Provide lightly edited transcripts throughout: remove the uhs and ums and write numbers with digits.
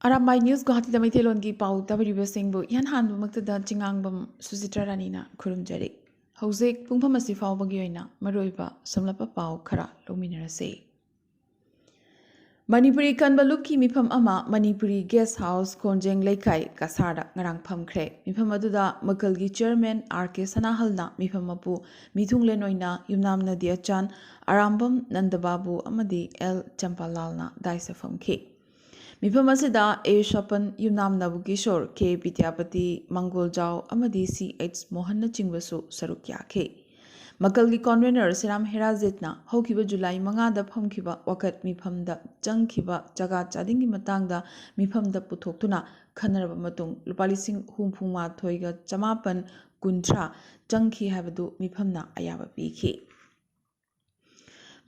Arambai News Guwahati Maithelongi Pau Tabaribasingbу Yan Hanbumaktada Jingangbam Susitra Ranina Kurumjari. Hosek Pungpamasi Faubagi oina Maroiba Samlapa Pau Kara Luminarase. Manipuri Kanbaluki Mipam Ama Manipuri Guest House Konjeng Laikai Kasarda Ngarang Pamkre Mipam Aduda Makalgi Chairman R.K. Sanahalna Mipamapu Mithung Lenoina Yumnamna Diachan Arambam Nandababu Amadi L. Champalalna Daisa Famke. Mifam asida A. Shapan Yunam Nabu Kishore K. Vidyapati Mangol Jao Amadi C.H. Mohan Chingwasu Sarukya K. Makalgi convener Siram Herazitna Hokiba July Mangada Pumkiba Wakat Mifamda Jangkiba Jaga Chadingi Matangda Mifamda Putoktuna Kanaraba Matung Lupalising Humpuma Toiga Chamapan Kuntra Jangki Havadu Mifamna Ayaba Piki.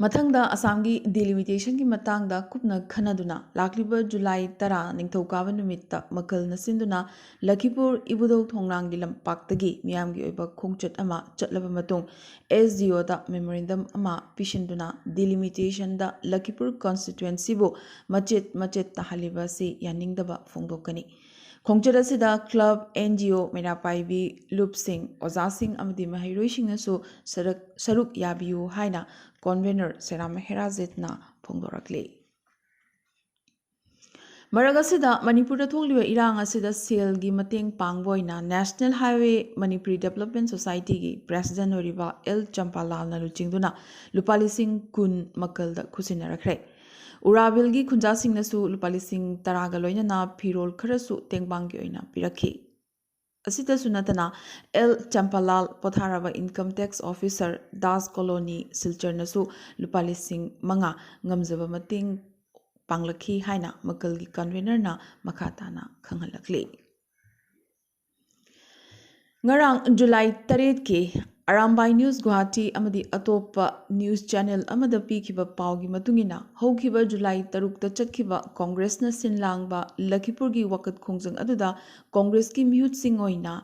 Mathangda Assamgi delimitation ki matangda kupna khanaduna lakliba July 10 ningthaukawa numitta makal nasinduna Lakipur Ibudau Thongranggi lampaktagi miyamgi oiba khongchat ama chatlaba matung SDO da memorandum ama pishinduna delimitation da Lakipur constituency bu machet tahaliba si yaningdaba phongdokani Khongchat asida club NGO Menapaibi Loopsing Ozasing amadi Mahiroising asu saruk yabiyu haina convener Seram Herazitna Pongdorakli. Maragasida Manipur Tholiwa Irang Asida Sale Gi Mateng Pangboina National Highway Manipuri Development Society Gi President Oriba L. Champalal Naluchingduna Lupalising Kun Makalda Kusinarakre. Urabilgi Kunjasing Nasu Lupalising Taragaloina na Pirol Karasu Tengbangi Oina Piraki. Asita sunatana L. Champalal Potharaba Income Tax Officer Das Colony Silchar Nasu Lupalising Manga Ngamzaba Mating Panglaki Haina Makalgi Convener na Makatana Kangalakli. Ngarang July 3 ki Arambai News Guwahati amadi atopa news channel amada pikiba paugi matungina haukiba July 3 ta chatkiba Congress na sinlangba Lakipurgi wakat khongjang aduda Congress ki mihut singoina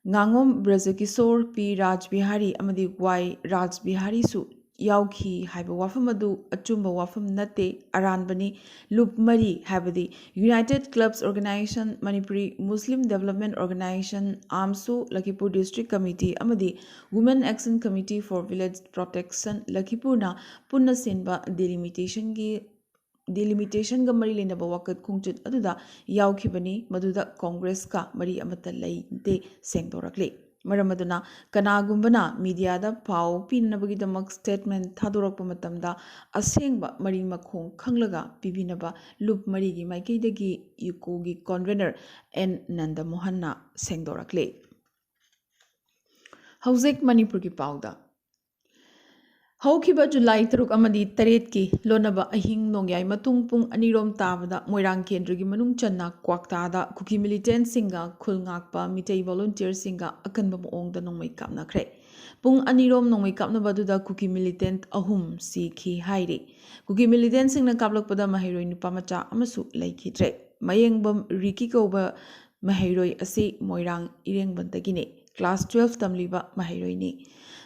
Ngangom Brazakisor P Rajbihari amadi Y Rajbihari su Yauki haiba wafam adu achumba wafam nate aranbani loop mari habadi United Clubs Organization Manipuri Muslim Development Organization Amsu Lakipur District Committee amadi Women Action Committee for Village Protection Lakipurna punna senba delimitation ga mari lena ba wakat khungchut aduda yaukibani maduda Congress ka mari amata leinte sengdorakle Maramaduna Kanagumbana media da pau pinabagi damak statement Thadorak Matamda Asengba Mari Makong Kanglaga Pibinaba Loop Marigi Maikidagi Yukogi convener N Nanda Mohanna Sengdorakle Hausek Manipurgi Pauda Haukiba July 3 amadi 3 ki lonaba ahing nongyai matung pung anirom tabada moirang kendrigi manung channa kwaktada kuki militant singa khulngakpa mitei volunteer singa akanba moongda nongmai kapna khre pung anirom nongmai kapna baduda kuki militant ahum si ki hairi kuki militant singna kaplakpada mahiroi nupa macha amasu laikidre mayengbam riki koba mahiroi ase moirang irengbantagine class 12 tamliba mahiroi ni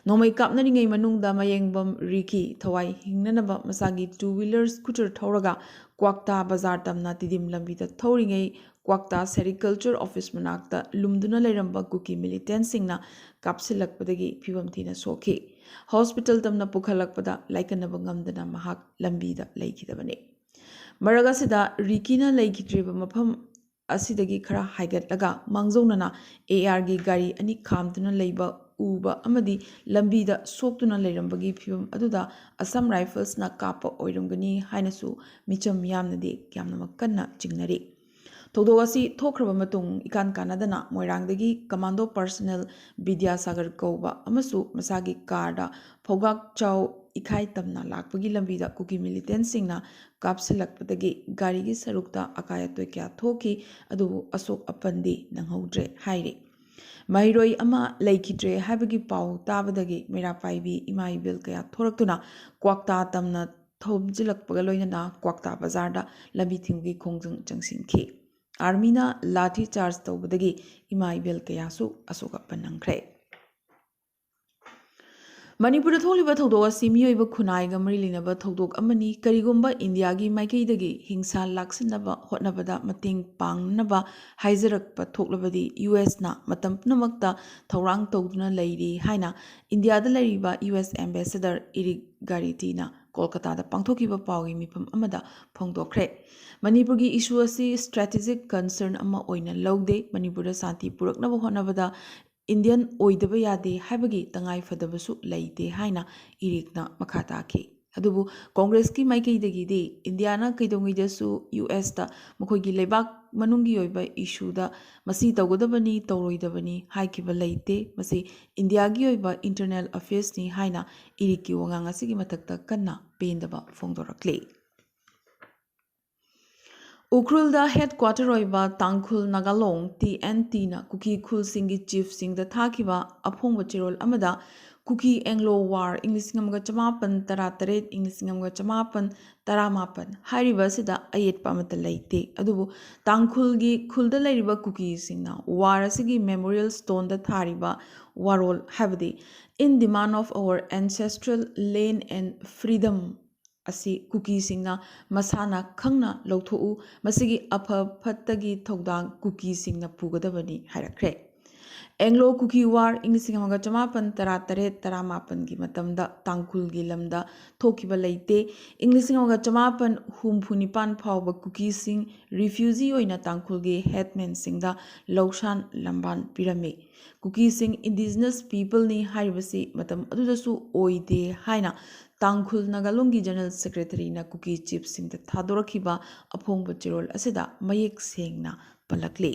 Nomai kapnaringai manungda mayengbam Riki Thawai hingnanaba masagi 2-wheeler scooter thoraga Kwakta Bazar tamna tidim lambida thoringai Kwakta Sericulture Office manakta lumduna leiramba kuki militant singna kapsilakpadagi phibam thina soki Hospital tamna pukhalakpada laikanaba ngamdana mahak lambida laikidabane Maragasida Rikina laikidriba mafam asidagi khara haigatlaga mangjonana AR gi gari ani khamduna leiba Uba amadi lambida soktuna leirambagi phibam aduda Assam Rifles na kapa oirumgani hainasu micham yamnadi kyamna makanna jingnari Todowasi thokraba matung ikan kanadana moirangdagi commando personnel Vidya Sagar Kauba amasu masagi karda phogak chau ikai tamna lakpagi lambida kuki militant singna kapsilakpadagi garigi sarukta akayatoi kya thoki adu asok apandi nanghaudre hairi Mahiroi ama laikidre habagi pau tabadagi Merapaibi Imaibil kaya thoraktuna Kwakta tamna thobjilakpagaloina Kwakta Bazarda lambi thimgi khongjang changsingki Armina lathi charge tawbadagi Imaibil kaya su asoka panangkre ꯃꯅꯤꯄꯨꯔꯗ ꯊꯣꯛꯂꯤꯕ ꯊꯧꯗꯣꯛ ꯑꯁꯤ ꯃꯤꯑꯣꯏꯕ ꯈꯨꯟꯅꯥꯏꯒ ꯃꯔꯤ ꯂꯩꯅꯕ ꯊꯧꯗꯣꯛ ꯑꯃꯅꯤ꯫ ꯀꯔꯤꯒꯨꯝꯕ ꯏꯟꯗꯤꯌꯥꯒꯤ ꯃꯥꯏꯀꯩꯗꯒꯤ ꯍꯤꯡꯁꯥ ꯂꯥꯛꯁꯤꯟꯅꯕ ꯍꯣꯠꯅꯕꯗ ꯃꯇꯦꯡ ꯄꯥꯡꯅꯕ ꯍꯥꯏꯖꯔꯛꯄ ꯊꯣꯛꯂꯕꯗꯤ ꯌꯨꯑꯦꯁꯅ ꯃꯇꯝ ꯄꯨꯝꯅꯃꯛꯇ ꯊꯧꯔꯥꯡ ꯇꯧꯗꯨꯅ ꯂꯩꯔꯤ ꯍꯥꯏꯅ ꯏꯟꯗꯤꯌꯥꯗ ꯂꯩꯔꯤꯕ ꯌꯨꯑꯦꯁ ꯑꯦꯝꯕꯦꯁꯦꯗꯔ ꯏꯔꯤꯛ ꯒꯥꯔꯤꯇꯤꯅ ꯀꯣꯜꯀꯇꯥꯗ ꯄꯥꯡꯊꯣꯛꯈꯤꯕ ꯄꯥꯎꯒꯤ ꯃꯤꯐꯝ ꯑꯃꯗ ꯐꯣꯡꯗꯣꯛꯈ꯭ꯔꯦ꯫ ꯃꯅꯤꯄꯨꯔꯒꯤ ꯏꯁꯨ ꯑꯁꯤ ꯁ꯭ꯇꯔꯦꯇꯦꯖꯤꯛ ꯀꯟꯁꯔꯟ ꯑꯃ ꯑꯣꯏꯅ ꯂꯧꯗꯦ꯫ ꯃꯅꯤꯄꯨꯔꯗ ꯁꯥꯟꯇꯤ ꯄꯨꯔꯛꯅꯕ ꯍꯣꯠꯅꯕꯗ ꯏꯟꯗꯤꯌꯟ ꯑꯣꯏꯗꯕ ꯌꯥꯗꯦ ꯍꯥꯏꯕꯒꯤ ꯇꯉꯥꯏꯐꯗꯕꯁꯨ ꯂꯩꯇꯦ ꯍꯥꯏꯅ ꯏꯔꯤꯛꯅ ꯃꯈꯥ ꯇꯥꯈꯤ꯫ ꯑꯗꯨꯕꯨ ꯀꯣꯡꯒ꯭ꯔꯦꯁꯀꯤ ꯃꯥꯏꯀꯩꯗꯒꯤꯗꯤ ꯏꯟꯗꯤꯌꯥꯅ ꯀꯩꯗꯧꯉꯩꯗꯁꯨ ꯌꯨꯑꯦꯁꯇ ꯃꯈꯣꯏꯒꯤ ꯂꯩꯕꯥꯛ ꯃꯅꯨꯡꯒꯤ ꯑꯣꯏꯕ ꯏꯁꯨꯗ ꯃꯁꯤ ꯇꯧꯒꯗꯕꯅꯤ ꯇꯧꯔꯣꯏꯗꯕꯅꯤ ꯍꯥꯏꯈꯤꯕ ꯂꯩꯇꯦ꯫ ꯃꯁꯤ ꯏꯟꯗꯤꯌꯥꯒꯤ ꯑꯣꯏꯕ ꯏꯟꯇꯔꯅꯦꯜ ꯑꯐꯦꯌꯔꯁꯅꯤ ꯍꯥꯏꯅ ꯏꯔꯤꯛꯀꯤ ꯋꯥꯉꯥꯡ ꯑꯁꯤꯒꯤ ꯃꯊꯛꯇ ꯀꯟꯅ ꯄꯦꯟꯗꯕ ꯐꯣꯡꯗꯣꯔꯛꯂꯤ꯫ ꯎꯈ꯭ꯔꯨꯜꯗ ꯍꯦꯗꯀ꯭ꯋꯥꯇꯔ ꯑꯣꯏꯕ ꯇꯥꯡꯈꯨꯜ ꯅꯥꯒꯥꯂꯣꯡ TNTꯅ ꯀꯨꯀꯤ ꯈꯨꯜꯁꯤꯡꯒꯤ ꯆꯤꯐꯁꯤꯡꯗ ꯊꯥꯈꯤꯕ ꯑꯐꯣꯡꯕ ꯆꯦꯔꯣꯜ ꯑꯃꯗ ꯀꯨꯀꯤ ꯑꯦꯡꯂꯣ ꯋꯥꯔ 1818 1918 ꯍꯥꯏꯔꯤꯕ ꯑꯁꯤꯗ ꯑꯌꯦꯠꯄ ꯑꯃꯠꯇ ꯂꯩꯇꯦ꯫ ꯑꯗꯨꯕꯨ ꯇꯥꯡꯈꯨꯜꯒꯤ ꯈꯨꯜꯗ ꯂꯩꯔꯤꯕ ꯀꯨꯀꯤꯁꯤꯡꯅ ꯋꯥꯔ ꯑꯁꯤꯒꯤ ꯃꯦꯃꯣꯔꯤꯌꯦꯜ ꯁ꯭ꯇꯣꯟꯗ ꯊꯥꯔꯤꯕ ꯋꯥꯔꯣꯜ ꯍꯥꯏꯕꯗꯤ "ꯏꯟ ꯗꯤꯃꯥꯟ ꯑꯣꯐ ꯑꯋꯔ ꯑꯦꯟꯁꯦꯁꯇ꯭ꯔꯦꯜ ꯂꯦꯟ ꯑꯦꯟ ꯐ꯭रीडम" ꯑꯁꯤ ꯀꯨꯀꯤꯁꯤꯡꯅ ꯃꯁꯥꯅ ꯈꯪꯅ ꯂꯧꯊꯣꯛꯎ, ꯃꯁꯤꯒꯤ ꯑꯐ ꯐꯠꯇꯒꯤ ꯊꯧꯗꯥꯡ ꯀꯨꯀꯤꯁꯤꯡꯅ ꯄꯨꯒꯗꯕꯅꯤ ꯍꯥꯏꯔꯛꯈ꯭ꯔꯦ꯫ ꯑꯦꯡꯂꯣ ꯀꯨꯀꯤ ꯋꯥꯔ 1818-1918ꯒꯤ ꯃꯇꯝꯗ ꯇꯥꯡꯈꯨꯜꯒꯤ ꯂꯝꯗ ꯊꯣꯛꯈꯤꯕ ꯂꯩꯇꯦ꯫ 1869 ꯐꯥꯎꯕ ꯀꯨꯀꯤꯁꯤꯡ ꯔꯤꯐ꯭ꯌꯨꯖꯤ ꯑꯣꯏꯅ ꯇꯥꯡꯈꯨꯜꯒꯤ ꯍꯦꯗꯃꯦꯟꯁꯤꯡꯗ ꯂꯧꯁꯥꯟ ꯂꯝꯕꯥꯟ ꯄꯤꯔꯝꯃꯤ꯫ ꯀꯨꯀꯤꯁꯤꯡ ꯏꯟꯗꯤꯖꯤꯅꯁ ꯄꯤꯄꯜꯅꯤ ꯍꯥꯏꯔꯤꯕꯁꯤ ꯃꯇꯝ ꯑꯗꯨꯗꯁꯨ ꯑꯣꯏꯗꯦ ꯍꯥꯏꯅ ꯇꯥꯡꯈꯨꯜ ꯅꯥꯒꯥꯂꯣꯡꯒꯤ ꯖꯦꯅꯔꯦꯜ ꯁꯦꯀ꯭ꯔꯦꯇꯔꯤꯅ ꯀꯨꯀꯤ ꯆꯤꯐꯁꯤꯡꯗ ꯊꯥꯗꯣꯔꯛꯈꯤꯕ ꯑꯐꯣꯡꯕ ꯆꯦꯔꯣꯜ ꯑꯁꯤꯗ ꯃꯌꯦꯛ ꯁꯦꯡꯅ ꯄꯜꯂꯛꯂꯤ꯫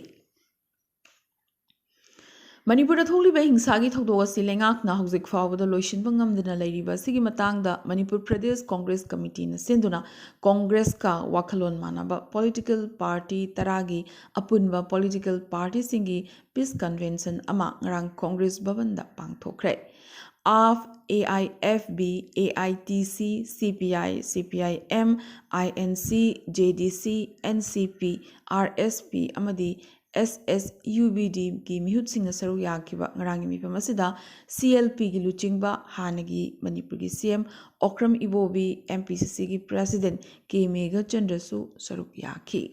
ꯃꯅꯤꯄꯨꯔꯗ ꯊꯣꯛꯂꯤꯕ ꯍꯤꯡꯁꯥꯒꯤ ꯊꯧꯗꯣꯛ ꯑꯁꯤ ꯂꯩꯉꯥꯛꯅ ꯍꯧꯖꯤꯛ ꯐꯥꯎꯕꯗ ꯂꯣꯏꯁꯤꯟꯕ ꯉꯝꯗꯅ ꯂꯩꯔꯤꯕ ꯑꯁꯤꯒꯤ ꯃꯇꯥꯡꯗ ꯃꯅꯤꯄꯨꯔ ꯄ꯭ꯔꯗꯦꯁ ꯀꯣꯡꯒ꯭ꯔꯦꯁ ꯀꯃꯤꯇꯤꯅ ꯁꯤꯟꯗꯨꯅ ꯀꯣꯡꯒ꯭ꯔꯦꯁꯀ ꯋꯥꯈꯜꯂꯣꯟ ꯃꯥꯟꯅꯕ ꯄꯣꯂꯤꯇꯤꯀꯦꯜ ꯄꯥꯔꯇꯤ 10ꯒꯤ ꯑꯄꯨꯟꯕ ꯄꯣꯂꯤꯇꯤꯀꯦꯜ ꯄꯥꯔꯇꯤꯁꯤꯡꯒꯤ ꯄꯤꯁ ꯀꯟꯚꯦꯟꯁꯟ ꯑꯃ ꯉꯔꯥꯡ Congress ꯚꯕꯟꯗ ꯄꯥꯡꯊꯣꯛꯈ꯭ꯔꯦ꯫ AAF, AIFB, AITC, CPI, CPIM, INC, JDC, NCP, RSP ꯑꯃꯗꯤ SSUBDꯒꯤ ꯃꯤꯍꯨꯠꯁꯤꯡꯅ ꯁꯔꯨꯛ ꯌꯥꯈꯤꯕ ꯉꯔꯥꯡꯒꯤ ꯃꯤꯐꯝ ꯑꯁꯤꯗ CLPꯒꯤ ꯂꯨꯆꯤꯡꯕ ꯍꯥꯟꯅꯒꯤ ꯃꯅꯤꯄꯨꯔꯒꯤ CM ꯑꯣꯀ꯭ꯔꯝ ꯏꯕꯣꯕꯤ, MPCCꯒꯤ ꯄ꯭ꯔꯦꯁꯤꯗꯦꯟꯠ K. ꯃꯦꯘꯆꯟꯗ꯭ꯔꯁꯨ ꯁꯔꯨꯛ ꯌꯥꯈꯤ꯫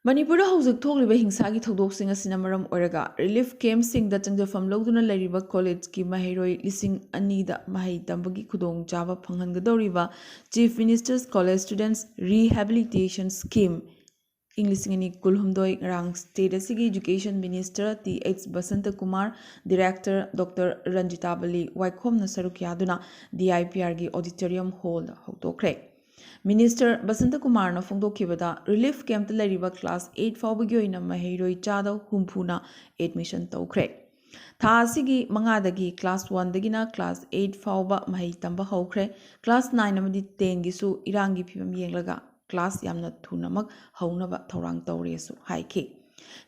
ꯃꯅꯤꯄꯨꯔꯗ ꯍꯧꯖꯤꯛ ꯊꯣꯛꯂꯤꯕ ꯍꯤꯡꯁꯥꯒꯤ ꯊꯧꯗꯣꯛꯁꯤꯡ ꯑꯁꯤꯅ ꯃꯔꯝ ꯑꯣꯏꯔꯒ ꯔꯤꯂꯤꯐ ꯀꯦꯝꯞꯁꯤꯡꯗ ꯆꯪꯖꯐꯝ ꯂꯧꯗꯨꯅ ꯂꯩꯔꯤꯕ ꯀꯣꯂꯦꯖꯀꯤ ꯃꯍꯩꯔꯣꯏ 2,000ꯗ ꯃꯍꯩ ꯇꯝꯕꯒꯤ ꯈꯨꯗꯣꯡꯆꯥꯕ ꯐꯪꯍꯟꯒꯗꯧꯔꯤꯕ chief ministers college students rehabilitation scheme 2019 ꯉꯔꯥꯡ ꯁ꯭ꯇꯦꯠ ꯑꯁꯤꯒꯤ education minister T.H. Basantakumar, director doctor ꯔꯟꯖꯤꯇꯥꯕꯂꯤ ꯋꯥꯏꯈꯣꯝꯅ ꯁꯔꯨꯛ ꯌꯥꯗꯨꯅ DIPRꯒꯤ ꯑꯣꯗꯤꯇꯣꯔꯤꯌꯝ ꯍꯣꯜꯗ ꯍꯧꯗꯣꯛꯈ꯭ꯔꯦ꯫ ꯃꯤꯅꯤꯁꯇꯔ ꯕꯁꯟꯇꯀꯨꯃꯥꯔꯅ ꯐꯣꯡꯗꯣꯛꯈꯤꯕꯗ ꯔꯤꯂꯤꯐ ꯀꯦꯝꯞꯇ ꯂꯩꯔꯤꯕ ꯀ꯭ꯂꯥꯁ 8 ꯐꯥꯎꯕꯒꯤ ꯑꯣꯏꯅ ꯃꯍꯩꯔꯣꯏ ꯆꯥꯗ 60ꯅ ꯑꯦꯗꯃꯤꯁꯟ ꯇꯧꯈ꯭ꯔꯦ꯫ ꯊꯥ ꯑꯁꯤꯒꯤ 5ꯗꯒꯤ ꯀ꯭ꯂꯥꯁ 1ꯗꯒꯤꯅ ꯀ꯭ꯂꯥꯁ 8 ꯐꯥꯎꯕ ꯃꯍꯩ ꯇꯝꯕ ꯍꯧꯈ꯭ꯔꯦ꯫ ꯀ꯭ꯂꯥꯁ 9 ꯑꯃꯗꯤ 10ꯒꯤꯁꯨ ꯏꯔꯥꯡꯒꯤ ꯐꯤꯚꯝ ꯌꯦꯡꯂꯒ ꯀ꯭ꯂꯥꯁ ꯌꯥꯝꯅ ꯊꯨꯅꯃꯛ ꯍꯧꯅꯕ ꯊꯧꯔꯥꯡ ꯇꯧꯔꯦꯁꯨ ꯍꯥꯏꯈꯤ꯫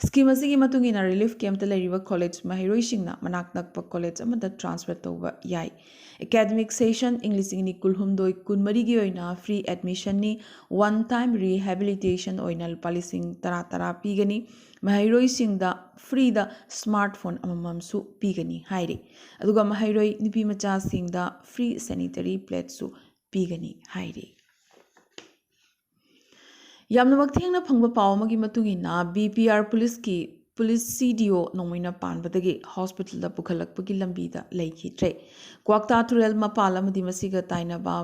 ꯁ꯭ꯀꯤꯝ ꯑꯁꯤꯒꯤ ꯃꯇꯨꯡ ꯏꯟꯅ ꯔꯤꯂꯤꯐ ꯀꯦꯝꯞꯇ ꯂꯩꯔꯤꯕ ꯀꯣꯂꯦꯖ ꯃꯍꯩꯔꯣꯏꯁꯤꯡꯅ ꯃꯅꯥꯛ ꯅꯛꯄ ꯀꯣꯂꯦꯖ ꯑꯃꯗ ꯇ꯭ꯔꯥꯟꯁꯐꯔ ꯇꯧꯕ ꯌꯥꯏ꯫ ꯑꯦꯀꯥꯗꯦꯃꯤꯛ ꯁꯦꯁꯟ 2019-20 ꯑꯣꯏꯅ ꯐ꯭ꯔꯤ ꯑꯦꯗꯃꯤꯁꯟꯅꯤ꯫ ꯋꯥꯟ ꯇꯥꯏꯝ ꯔꯤꯍꯦꯕꯤꯂꯤꯇꯦꯁꯟ ꯑꯣꯏꯅ ꯂꯨꯄꯥ 10,000 ꯄꯤꯒꯅꯤ꯫ ꯃꯍꯩꯔꯣꯏꯁꯤꯡꯗ ꯐ꯭ꯔꯤꯗ ꯁ꯭ꯃꯥꯔꯠꯐꯣꯟ ꯑꯃꯃꯝꯁꯨ ꯄꯤꯒꯅꯤ ꯍꯥꯏꯔꯤ꯫ ꯑꯗꯨꯒ ꯃꯍꯩꯔꯣꯏ ꯅꯨꯄꯤꯃꯆꯥꯁꯤꯡꯗ ꯐ꯭ꯔꯤ ꯁꯦꯅꯤꯇꯔꯤ ꯄꯦꯗꯁꯨ ꯄꯤꯒꯅꯤ ꯍꯥꯏꯔꯤ꯫ ꯌꯥꯝꯅꯃꯛ ꯊꯦꯡꯅ ꯐꯪꯕ ꯄꯥꯎ ꯑꯃꯒꯤ ꯃꯇꯨꯡꯏꯟꯅ BPR ꯄꯨꯂꯤꯁꯀꯤ ꯄꯨꯂꯤꯁ CDO ꯅꯣꯡꯃꯩꯅ ꯄꯥꯟꯕꯗꯒꯤ ꯍꯣꯁꯄꯤꯇꯥꯜꯗ ꯄꯨꯈꯠꯂꯛꯄꯒꯤ ꯂꯝꯕꯤꯗ ꯂꯩꯈꯤꯗ꯭ꯔꯦ꯫ ꯀ꯭ꯋꯥꯛꯇꯥ ꯇꯨꯔꯦꯜ ꯃꯄꯥꯜ ꯑꯃꯗꯤ ꯃꯁꯤꯒ ꯇꯥꯏꯅꯕ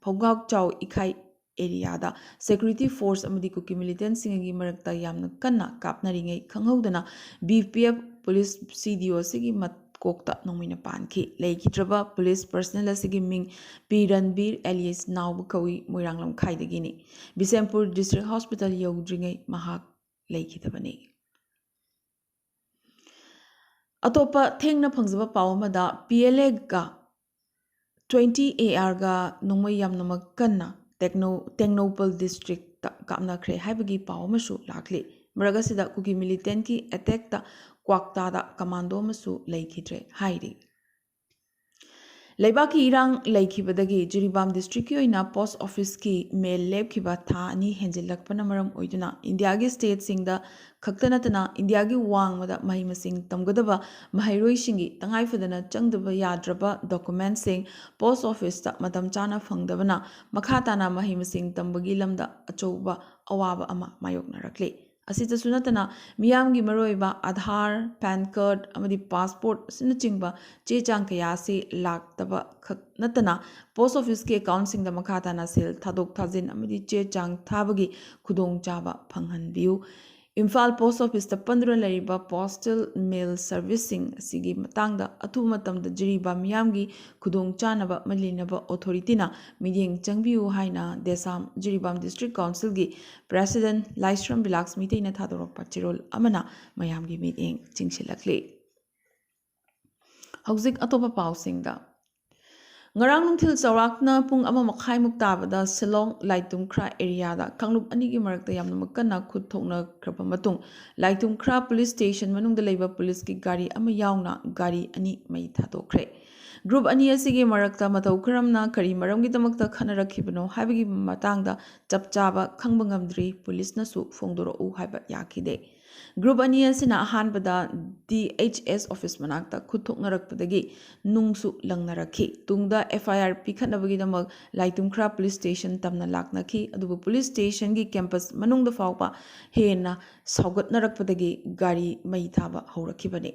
ꯐꯧꯒꯥꯛꯆꯥꯎ ꯏꯈꯥꯏ ꯑꯦꯔꯤꯌꯥꯗ ꯁꯦꯀ꯭ꯌꯨꯔꯤꯇꯤ ꯐꯣꯔꯁ ꯑꯃꯗꯤ ꯀꯨꯀꯤ ꯃꯤꯂꯤꯇꯦꯟꯠꯁꯤꯡꯒꯤ ꯃꯔꯛꯇ ꯌꯥꯝꯅ ꯀꯟꯅ ꯀꯥꯞꯅꯔꯤꯉꯩ ꯈꯪꯍꯧꯗꯅ BPF ꯄꯨꯂꯤꯁ CDO ꯑꯁꯤꯒꯤ ꯃꯀꯣꯛꯇ ꯅꯣꯡꯃꯩꯅ ꯄꯥꯟꯈꯤ꯫ ꯂꯩꯈꯤꯗ꯭ꯔꯕ ꯄꯨꯂꯤꯁ ꯄꯔꯁꯅꯦꯜ ꯑꯁꯤꯒꯤ ꯃꯤꯡ P. ꯔꯟꯕꯤꯔ ꯑꯦꯂꯤꯌꯁ ꯅꯥꯎꯕ ꯀꯧꯏ, ꯃꯣꯏꯔꯥꯡ ꯂꯝꯈꯥꯏꯗꯒꯤꯅꯤ꯫ ꯕꯤꯁꯦꯝꯄꯨꯔ ꯗꯤꯁꯇ꯭ꯔꯤꯛ ꯍꯣꯁꯄꯤꯇꯥꯜ ꯌꯧꯗ꯭ꯔꯤꯉꯩ ꯃꯍꯥꯛ ꯂꯩꯈꯤꯗꯕꯅꯤ꯫ ꯑꯇꯣꯞꯄ ꯊꯦꯡꯅ ꯐꯪꯖꯕ ꯄꯥꯎ ꯑꯃꯗ PLA-ꯒ 20AR-ꯒ ꯅꯣꯡꯃꯩ ꯌꯥꯝꯅꯃꯛ ꯀꯟꯅ ꯇꯦꯡꯅꯧꯄꯜ ꯗꯤꯁꯇ꯭ꯔꯤꯛꯇ ꯀꯥꯞꯅꯈ꯭ꯔꯦ ꯍꯥꯏꯕꯒꯤ ꯄꯥꯎ ꯑꯃꯁꯨ ꯂꯥꯛꯂꯤ꯫ ꯃꯔꯛ ꯑꯁꯤꯗ ꯀꯨꯀꯤ ꯃꯤꯂꯤꯇꯦꯟꯠꯀꯤ ꯑꯦꯇꯦꯛꯇ ꯀ꯭ꯋꯥꯛꯇꯥꯗ ꯀꯃꯥꯟꯗꯣ ꯑꯃꯁꯨ ꯂꯩꯈꯤꯗ꯭ꯔꯦ ꯍꯥꯏꯔꯤ꯫ Leibaki irang laikhibadagi Jiribam district ki oina post office ki mail lebkhiba tha ani henjilakpana maram oiduna India gi state singda khaktanatana India gi wangmada mahimasing tamgadaba mahairoi singi tangai fadana changdaba yadraba documents sing post office ta matam chana phangdabana makhatana mahimasing tambagi lamda achouba awaba ama mayoknarakle asita sunatana miyam gi maroiba Aadhaar PAN card amadi passport sinachingba che chang kaya se laktaba natana post office ke account sing da makhatana sel thadok thajin amadi che chang thabagi khudong chaba phanghanbiu Imphal post office ta pandra lariba postal mail servicing sigi matangda athu matamda jiriba miyamgi khudong chanaba malinaba authority na midyeng changbiu haina desam jiribam district council gi president Laisram Bilax meeting na thadorok chirol amana mayamgi meeting chingsilakle hauzik atopa pausingda Ngarang nungthil chawrakna pung ama makhai muk tabada Silong Laitum Khra area da Kanglup ani gi marakta yamna makana khut thokna khrapa matung Laitum Khra police station manung da leiba police ki gari ama yauna gari ani mai thadokre Group ani asigi marakta matau kharamna kari maram gi damakta khana rakhibano haibagi matangda chapchaba khangba ngamdri police na su phongdoro u haiba yakide Group ani asina ahanbada DHS office manakta khuthoknarakpadagi nungsu langnarakhi tungda FIR pikhatnabagi damak Laitum Khra police station tamna laknakhi adubu police station gi campus manungda fawpa hena saugatnarakpadagi gari mai thaba hawrakhibani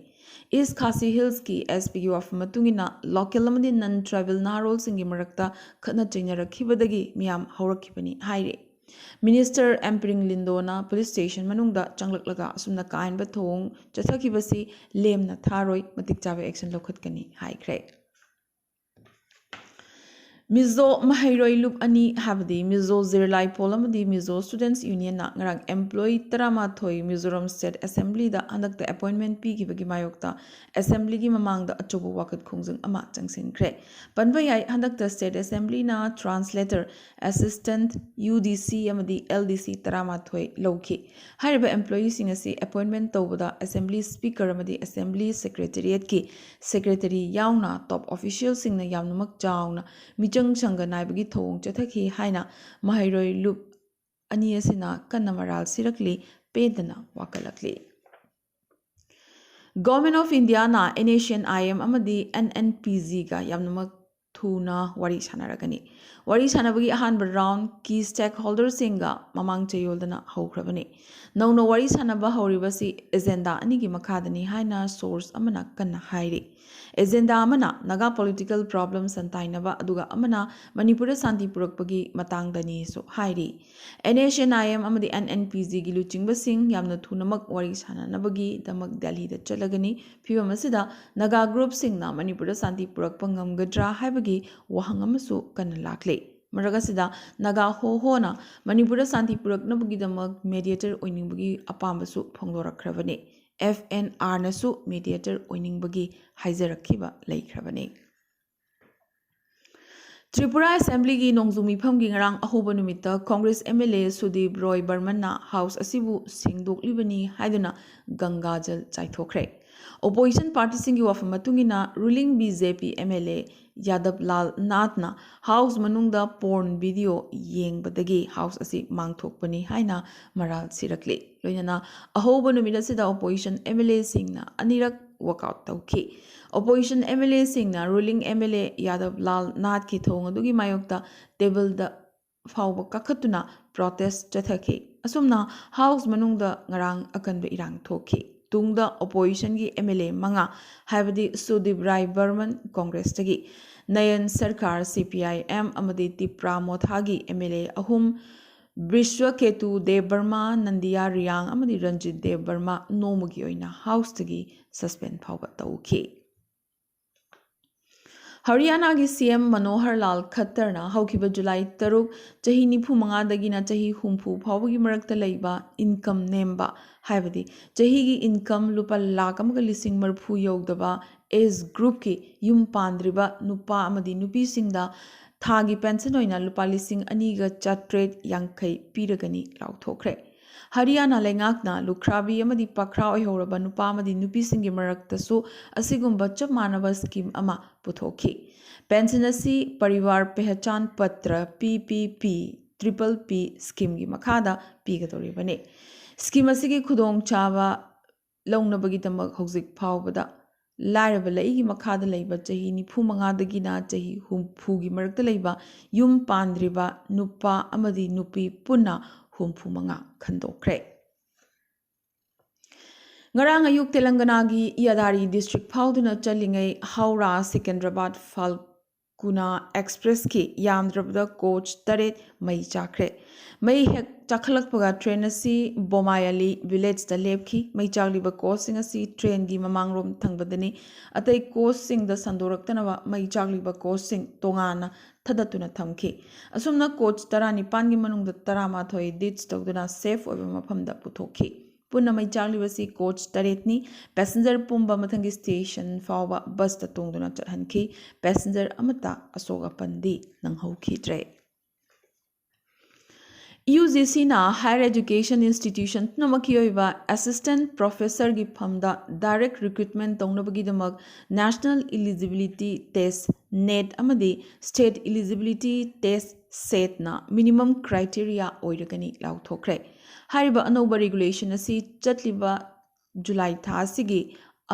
East Khasi Hills ki SP gi waf matungina local amadi non tribal narol singi marakta khatna chainarakhibadagi miyam hawrakhibani haire Minister Ampering Lindona police station manungda changlaklaga asumna kainba thong chathakibasi lemna tharoi matik chabe action lokhatkani haikre Mizo Mahairoi Loop Ani Habdi Mizo Zirlai Polamadi Mizo Students Union na ngarang employee Taramathoi Mizoram State Assembly da andak the appointment pi gibagi mayokta assembly gi mamang da achobu wakat khongjung ama changsin kre panba yai andak the state assembly na translator assistant UDC amadi LDC Taramathoi loki hariba employee sing asi appointment tawbada assembly speaker amadi assembly secretariat ki secretary yauna top official sing na yamnamak chauna Mijang Sangha naibagi thong chathaki haina Mahairoi Loop ani asina kanna maral sirakli pedana wakalakli Government of India na NACN IM amadi NNPZ ga yamnamak thuna wari sanaragani wari sanabagi ahanba round key stakeholders singa mamang chayoldana haukrabani nauno wari sanaba hauribasi agenda anigi makhadani haina source amana kanna hairi agenda amana naga political problems santainaba aduga amana manipura santi purakpagi matangdani so hairi NACNIM amadi NNPZ gi luchingbasing yamna thunamak wari sananabagi damak Delhi da chalagani phibam asida naga group singna manipura santi purakpa ngamgadra haibagi wahang amasu kanna lakle Maragasida Naga Ho Hona Manipura Santi Puraknabagi damak mediator oiningbagi apambasu phongdorakhrabani FNR nasu mediator oiningbagi haizarakhiba laikhrabani Tripura Assembly gi Nongzumi Phamgi ngarang ahoba numita Congress MLA Sudip Roy Burman na House asibu singdoklibani haiduna Gangajal chaithokre Opposition party singi wafam matungina ruling BJP MLA Yadav Lal Nathna House manungda porn video yengbadagi House asi mangthokpani haina maral sirakli loinana ahoba numita sida opposition MLA singna anirak walkout tawki Opposition MLA singna ruling MLA Yadav Lal Nath ki thong adugi mayokta table da fawba kakhatuna protest chathaki asumna House manungda ngarang akanba irang thokki tungda opposition gi MLA manga haibadi Sudip Rai Burman Congress tagi Nayan Sarkar CPIM amadi Tipra Mothagi MLA ahum Brishwa Ketu Dev Burma Nandiya Riyang amadi Ranjit Dev Burma nomugi oina House tagi suspend phawba tawki Haryana gi CM Manohar Lal Khattar na haukiba July 3 chahi 95 dagina chahi 30 phawagi marakta leiba income nemba haibadi chahi gi income lupa lakh amaga lising marphu yogdaba age group ki yum pandriba nupa amadi nupi singda thagi pension oina lupa lising aniga chatret yankai piragani lauthokre Haryana lengakna lukrabi amadi pakra oihoraba nupa amadi nupi singi maraktasu asigumba chap manaba scheme ama puthokhi pension असी परिवार पहचान पत्र PPP PPP scheme की मखादा पीगदौरिबने scheme असिगी खुदोंग चावा लौनबगीदमक हौजिक फावबदा लाइरब लईगी मखादा लईबा चही 95 चही 60 मरक्ता लईबा yum पांद्रिबा नुपा अमदी नुपी पुन्ना 65 खंदोखरे ngarang ayuk telangana gi yadari district phauduna chalingai haura secunderabad falguna express ki yamdrabda coach taret mai chakre mai hek chakhalakpaga train asi bomayali village da lepki mai chagliba coaching asi train gi mamangrom thangbadani atai coaching da sandoraktanawa mai chagliba coaching tongana thadattuna thamki asumna coach tarani pangi manungda tarama thoi ditch tawduna safe oiba mafamda puthokhi पुनः मई चालीबसी coach तरेतनी passenger पुंबा मथंगी station फावबा bus ता तोंगदुना चटहनखी पैसेंजर अमता असोग अपंदी नंगहौखीद्रे UGC ना हायर एजुकेशन इंस्टीट्यूशन नमकी ओइबा असिस्टेंट प्रोफेसर की फमदा डायरेक्ट रिक्रूटमेंट तौनबगीदमक नेशनल एलिजिबिलिटी टेस्ट नेट अमदी स्टेट एलिजिबिलिटी टेस्ट सेट ना मिनिमम क्राइटेरिया ओइरगनी लाउथोखरे हारिबा अनौबा रेगुलेशन असी चटलिबा जुलाई थासिगी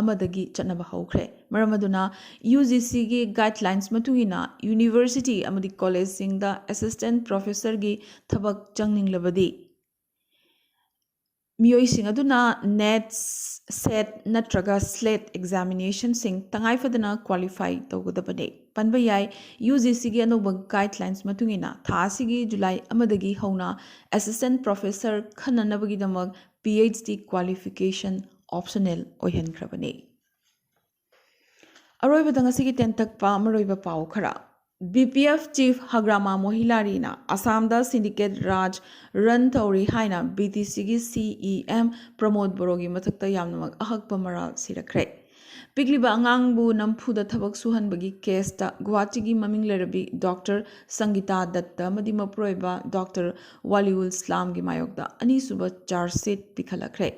अमदगी चटनबा हौखरे मरमदुना UGC की गाइडलाइंस मतुगिना यूनिवर्सिटी अमदी कॉलेज सिंगदा असिस्टेंट प्रोफेसर की थबक चंगनिंगलबदी मियोइसिंग अदुना नेट सेट नत्रगा स्लेट एग्जामिनेशन सिंग तंगाइफदना क्वालिफाई तौगदबने पनबा याय UGC की अनौबा गाइडलाइंस मतुगिना थासिगी जुलाई अमदगी हौना असिस्टेंट प्रोफेसर खननबगीदमक PhD क्वालिफिकेशन ऑप्शनल ओहनख्रबने अरोइबदा ngasi gi tentakpa maroiba pau khara BPF chief Hagrama Mohilarina Assamda syndicate raj run thauri haina BTC gi CEM Pramod Borogi mathakta yamnamak ahakpa maral sirakre pigliba angangbu nampuda thabak suhanbagi case ta Guwahati gi maming lerabi Dr Sangita Datta madi maproiba Dr Waliul Islam gi mayokda ani suba charge sheet pikhalakre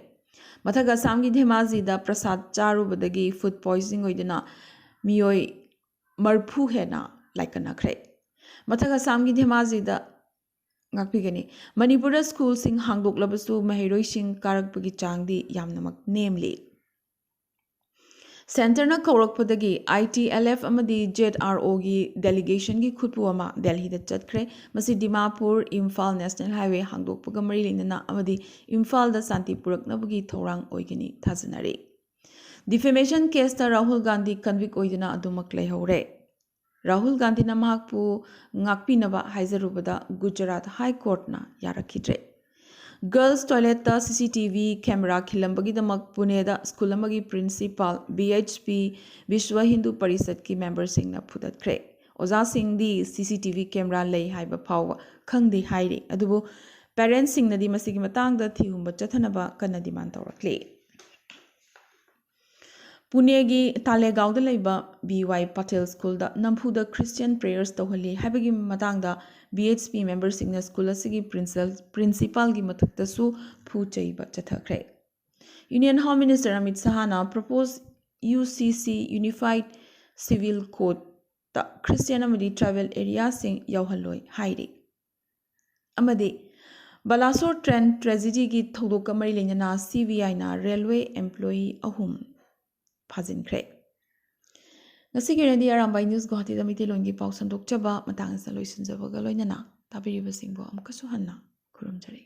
mathaga Assam gi Dhemaji da Prasad charubadagi food poisoning oidina मियोई मरफू हेना लाइकनखरे मथग असम की धेमाजी दा ngakpigani manipura school sing hangdoklabsu maheroi sing karakpagi changdi yamnamak namely center na kaurakpadagi ITLF amadi ZRO gi delegation gi khutpu ama Delhi da chatkhre masi Dimapur Imphal National Highway hangdokpaga mari lenana amadi Imphal da santi puraknabagi thorang oigani thajanari Defamation case ta Rahul Gandhi convict oidina adumak leihore. Rahul Gandhi na mahakpu ngakpinaba haijarubada Gujarat High Court na yarakidre. Girls toilet ta CCTV camera khilambagidamak Pune da school amagi principal BHP Vishwa Hindu Parishad ki member sing na phudatkre. Oza sing di CCTV camera lei haiba phawa khangdi hairi adubu parents sing na di masigi matang da thihumba chathanaba kana demand tawrakle. Pune की Talegaon BY Patel School दा नम्फुदा Christian prayers तौहली हाइबगी मतांगदा BHP member सिंगना school असिगी principal की मथक्तसु फुचैबा चथखरे Union Home Minister Amit Sahana propose UCC Unified Civil Code ता Christian amadi tribal area sing yauhalloi hairi amadi Balasore train tragedy की थौदोक मरी लेना CBI ना railway employee ahum फाजिनख्रे ngasi gerandi Arambai news Guwahati da mitelongi pau sandokchaba matang sa loisinjaba ga loinana tabiribasingbo amkasu hanna khurumjare